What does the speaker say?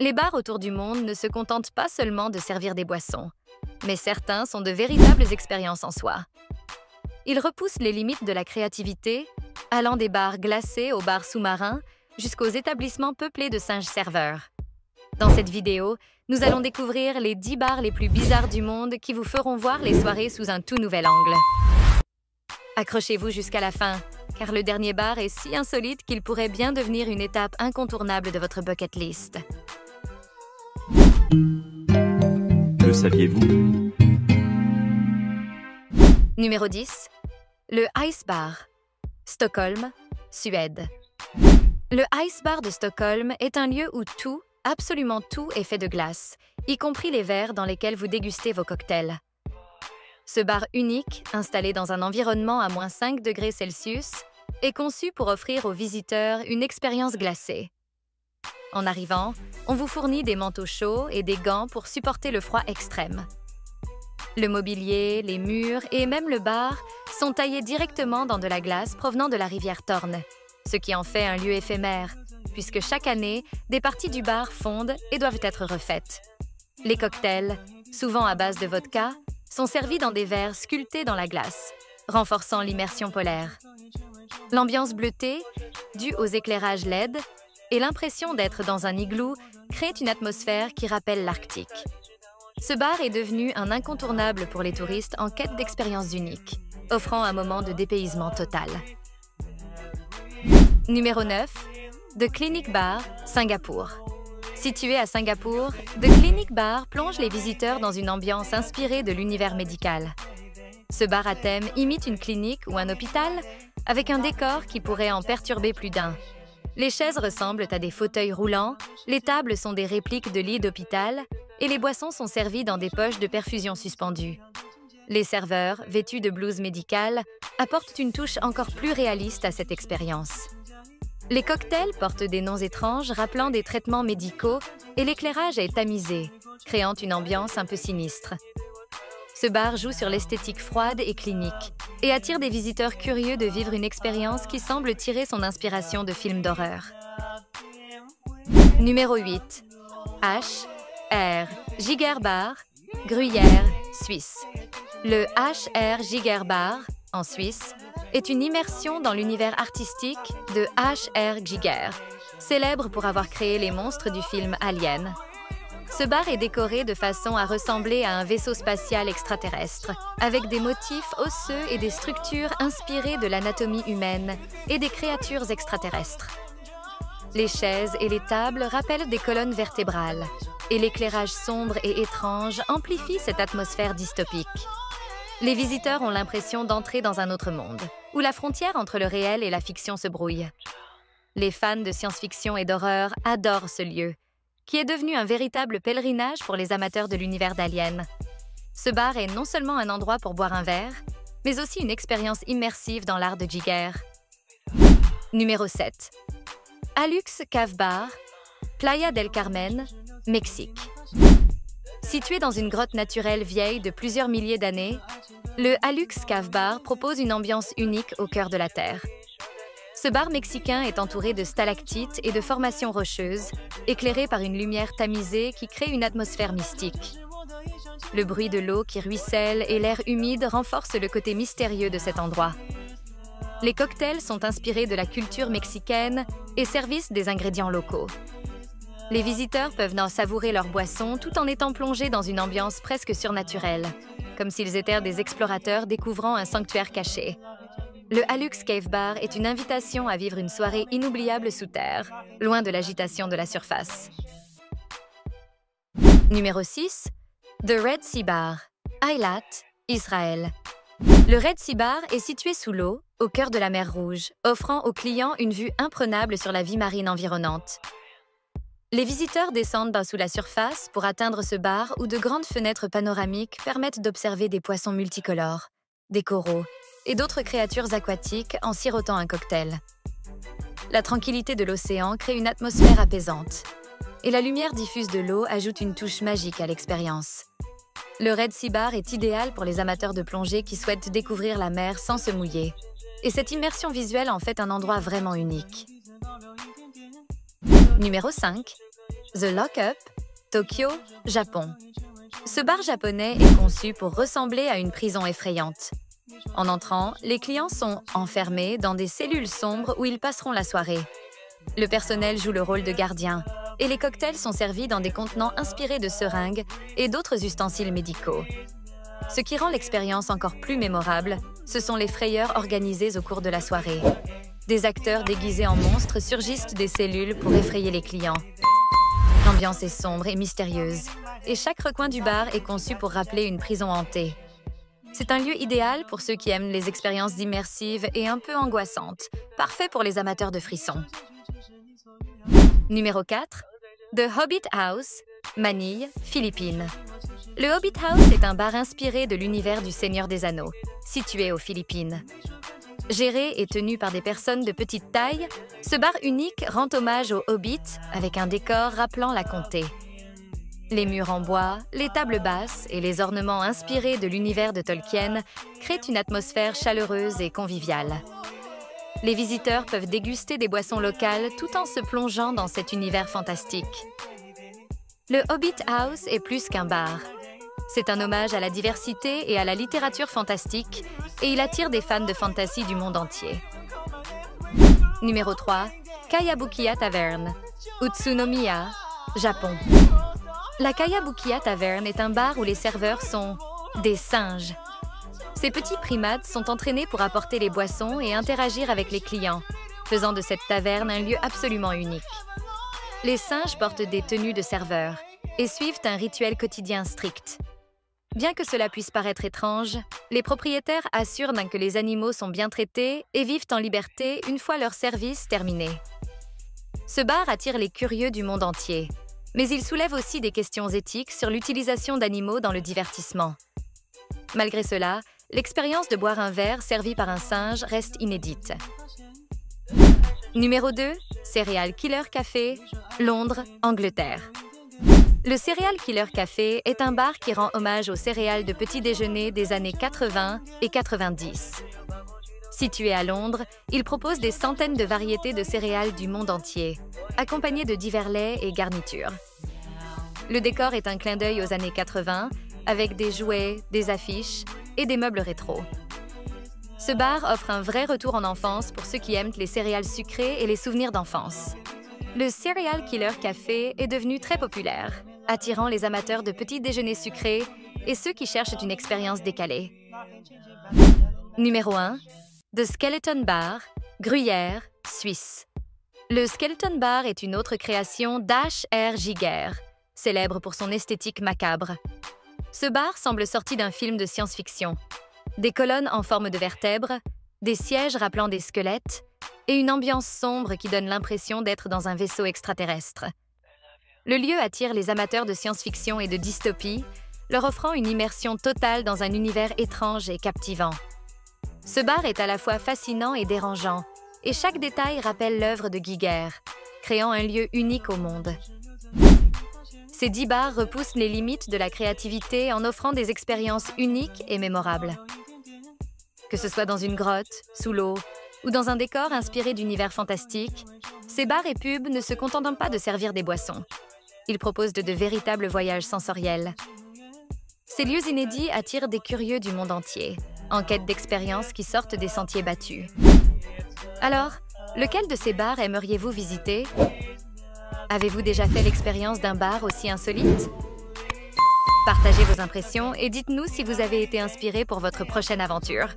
Les bars autour du monde ne se contentent pas seulement de servir des boissons, mais certains sont de véritables expériences en soi. Ils repoussent les limites de la créativité, allant des bars glacés aux bars sous-marins jusqu'aux établissements peuplés de singes serveurs. Dans cette vidéo, nous allons découvrir les 10 bars les plus bizarres du monde qui vous feront voir les soirées sous un tout nouvel angle. Accrochez-vous jusqu'à la fin, car le dernier bar est si insolite qu'il pourrait bien devenir une étape incontournable de votre bucket list. Le saviez-vous? Numéro 10. Le Ice Bar, Stockholm, Suède. Le Ice Bar de Stockholm est un lieu où tout, absolument tout, est fait de glace, y compris les verres dans lesquels vous dégustez vos cocktails. Ce bar unique, installé dans un environnement à moins 5 degrés Celsius, est conçu pour offrir aux visiteurs une expérience glacée. En arrivant, on vous fournit des manteaux chauds et des gants pour supporter le froid extrême. Le mobilier, les murs et même le bar sont taillés directement dans de la glace provenant de la rivière Torne, ce qui en fait un lieu éphémère, puisque chaque année, des parties du bar fondent et doivent être refaites. Les cocktails, souvent à base de vodka, sont servis dans des verres sculptés dans la glace, renforçant l'immersion polaire. L'ambiance bleutée, due aux éclairages LED, et l'impression d'être dans un igloo créent une atmosphère qui rappelle l'Arctique. Ce bar est devenu un incontournable pour les touristes en quête d'expériences uniques, offrant un moment de dépaysement total. Numéro 9. The Clinic Bar, Singapour. Situé à Singapour, The Clinic Bar plonge les visiteurs dans une ambiance inspirée de l'univers médical. Ce bar à thème imite une clinique ou un hôpital avec un décor qui pourrait en perturber plus d'un. Les chaises ressemblent à des fauteuils roulants, les tables sont des répliques de lits d'hôpital et les boissons sont servies dans des poches de perfusion suspendues. Les serveurs, vêtus de blouses médicales, apportent une touche encore plus réaliste à cette expérience. Les cocktails portent des noms étranges rappelant des traitements médicaux et l'éclairage est tamisé, créant une ambiance un peu sinistre. Ce bar joue sur l'esthétique froide et clinique et attire des visiteurs curieux de vivre une expérience qui semble tirer son inspiration de films d'horreur. Numéro 8. H.R. Giger Bar, Gruyère, Suisse. Le H.R. Giger Bar, en Suisse, est une immersion dans l'univers artistique de H.R. Giger, célèbre pour avoir créé les monstres du film Alien. Ce bar est décoré de façon à ressembler à un vaisseau spatial extraterrestre, avec des motifs osseux et des structures inspirées de l'anatomie humaine et des créatures extraterrestres. Les chaises et les tables rappellent des colonnes vertébrales, et l'éclairage sombre et étrange amplifie cette atmosphère dystopique. Les visiteurs ont l'impression d'entrer dans un autre monde, où la frontière entre le réel et la fiction se brouille. Les fans de science-fiction et d'horreur adorent ce lieu, qui est devenu un véritable pèlerinage pour les amateurs de l'univers d'Alien. Ce bar est non seulement un endroit pour boire un verre, mais aussi une expérience immersive dans l'art de Giger. Numéro 7. Alux Cave Bar, Playa del Carmen, Mexique. Situé dans une grotte naturelle vieille de plusieurs milliers d'années, le Alux Cave Bar propose une ambiance unique au cœur de la Terre. Ce bar mexicain est entouré de stalactites et de formations rocheuses, éclairé par une lumière tamisée qui crée une atmosphère mystique. Le bruit de l'eau qui ruisselle et l'air humide renforcent le côté mystérieux de cet endroit. Les cocktails sont inspirés de la culture mexicaine et servissent des ingrédients locaux. Les visiteurs peuvent en savourer leur boisson tout en étant plongés dans une ambiance presque surnaturelle, comme s'ils étaient des explorateurs découvrant un sanctuaire caché. Le Alux Cave Bar est une invitation à vivre une soirée inoubliable sous terre, loin de l'agitation de la surface. Numéro 6. The Red Sea Bar, Eilat, Israël. Le Red Sea Bar est situé sous l'eau, au cœur de la mer Rouge, offrant aux clients une vue imprenable sur la vie marine environnante. Les visiteurs descendent sous la surface pour atteindre ce bar où de grandes fenêtres panoramiques permettent d'observer des poissons multicolores, des coraux et d'autres créatures aquatiques en sirotant un cocktail. La tranquillité de l'océan crée une atmosphère apaisante, et la lumière diffuse de l'eau ajoute une touche magique à l'expérience. Le Red Sea Bar est idéal pour les amateurs de plongée qui souhaitent découvrir la mer sans se mouiller, et cette immersion visuelle en fait un endroit vraiment unique. Numéro 5. The Lock-Up, Tokyo, Japon. Ce bar japonais est conçu pour ressembler à une prison effrayante. En entrant, les clients sont enfermés dans des cellules sombres où ils passeront la soirée. Le personnel joue le rôle de gardien et les cocktails sont servis dans des contenants inspirés de seringues et d'autres ustensiles médicaux. Ce qui rend l'expérience encore plus mémorable, ce sont les frayeurs organisées au cours de la soirée. Des acteurs déguisés en monstres surgissent des cellules pour effrayer les clients. L'ambiance est sombre et mystérieuse, et chaque recoin du bar est conçu pour rappeler une prison hantée. C'est un lieu idéal pour ceux qui aiment les expériences immersives et un peu angoissantes, parfait pour les amateurs de frissons. Numéro 4. The Hobbit House, Manille, Philippines. Le Hobbit House est un bar inspiré de l'univers du Seigneur des Anneaux, situé aux Philippines. Géré et tenu par des personnes de petite taille, ce bar unique rend hommage aux Hobbits avec un décor rappelant la comté. Les murs en bois, les tables basses et les ornements inspirés de l'univers de Tolkien créent une atmosphère chaleureuse et conviviale. Les visiteurs peuvent déguster des boissons locales tout en se plongeant dans cet univers fantastique. Le Hobbit House est plus qu'un bar. C'est un hommage à la diversité et à la littérature fantastique et il attire des fans de fantasy du monde entier. Numéro 3. Kayabukiya Tavern, Utsunomiya, Japon. La Kayabukiya Tavern est un bar où les serveurs sont des singes. Ces petits primates sont entraînés pour apporter les boissons et interagir avec les clients, faisant de cette taverne un lieu absolument unique. Les singes portent des tenues de serveurs et suivent un rituel quotidien strict. Bien que cela puisse paraître étrange, les propriétaires assurent que les animaux sont bien traités et vivent en liberté une fois leur service terminé. Ce bar attire les curieux du monde entier, mais il soulève aussi des questions éthiques sur l'utilisation d'animaux dans le divertissement. Malgré cela, l'expérience de boire un verre servi par un singe reste inédite. Numéro 2. Serial Killer Café, Londres, Angleterre. Le Serial Killer Café est un bar qui rend hommage aux céréales de petit déjeuner des années 80 et 90. Situé à Londres, il propose des centaines de variétés de céréales du monde entier, accompagnées de divers laits et garnitures. Le décor est un clin d'œil aux années 80, avec des jouets, des affiches et des meubles rétro. Ce bar offre un vrai retour en enfance pour ceux qui aiment les céréales sucrées et les souvenirs d'enfance. Le Serial Killer Café est devenu très populaire, attirant les amateurs de petits déjeuners sucrés et ceux qui cherchent une expérience décalée. Numéro 1. The Skeleton Bar, Gruyère, Suisse. Le Skeleton Bar est une autre création d'H.R. Giger, célèbre pour son esthétique macabre. Ce bar semble sorti d'un film de science-fiction. Des colonnes en forme de vertèbres, des sièges rappelant des squelettes et une ambiance sombre qui donne l'impression d'être dans un vaisseau extraterrestre. Le lieu attire les amateurs de science-fiction et de dystopie, leur offrant une immersion totale dans un univers étrange et captivant. Ce bar est à la fois fascinant et dérangeant, et chaque détail rappelle l'œuvre de Giger, créant un lieu unique au monde. Ces 10 bars repoussent les limites de la créativité en offrant des expériences uniques et mémorables. Que ce soit dans une grotte, sous l'eau, ou dans un décor inspiré d'univers fantastiques, ces bars et pubs ne se contentent pas de servir des boissons. Ils proposent de véritables voyages sensoriels. Ces lieux inédits attirent des curieux du monde entier, en quête d'expériences qui sortent des sentiers battus. Alors, lequel de ces bars aimeriez-vous visiter? Avez-vous déjà fait l'expérience d'un bar aussi insolite? Partagez vos impressions et dites-nous si vous avez été inspiré pour votre prochaine aventure.